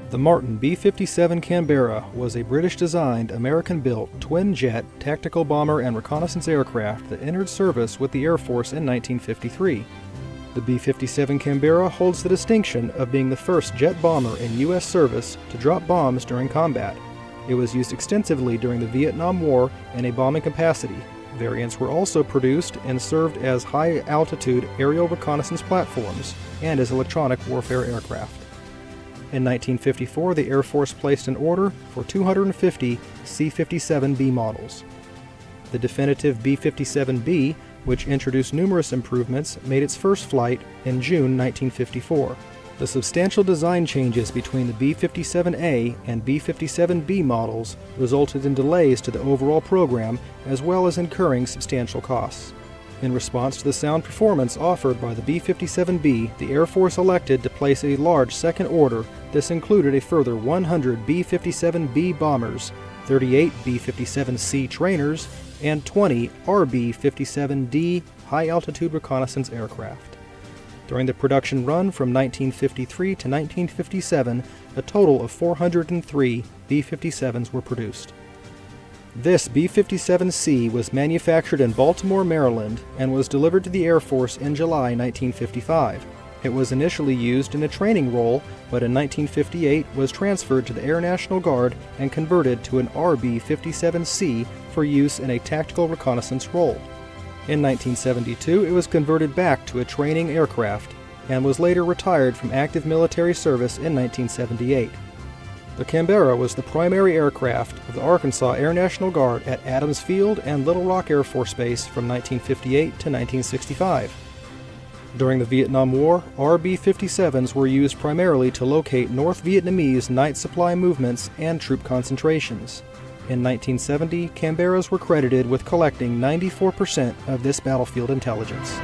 The Martin B-57 Canberra was a British-designed, American-built, twin-jet tactical bomber and reconnaissance aircraft that entered service with the Air Force in 1953. The B-57 Canberra holds the distinction of being the first jet bomber in U.S. service to drop bombs during combat. It was used extensively during the Vietnam War in a bombing capacity. Variants were also produced and served as high-altitude aerial reconnaissance platforms and as electronic warfare aircraft. In 1954, the Air Force placed an order for 250 C-57B models. The definitive B-57B, which introduced numerous improvements, made its first flight in June 1954. The substantial design changes between the B-57A and B-57B models resulted in delays to the overall program as well as incurring substantial costs. In response to the sound performance offered by the B-57B, the Air Force elected to place a large second order. This included a further 100 B-57B bombers, 38 B-57C trainers, and 20 RB-57D high-altitude reconnaissance aircraft. During the production run from 1953 to 1957, a total of 403 B-57s were produced. This B-57C was manufactured in Baltimore, Maryland, and was delivered to the Air Force in July 1955. It was initially used in a training role, but in 1958 was transferred to the Air National Guard and converted to an RB-57C for use in a tactical reconnaissance role. In 1972, it was converted back to a training aircraft and was later retired from active military service in 1978. The Canberra was the primary aircraft of the Arkansas Air National Guard at Adams Field and Little Rock Air Force Base from 1958 to 1965. During the Vietnam War, RB-57s were used primarily to locate North Vietnamese night supply movements and troop concentrations. In 1970, Canberras were credited with collecting 94% of this battlefield intelligence.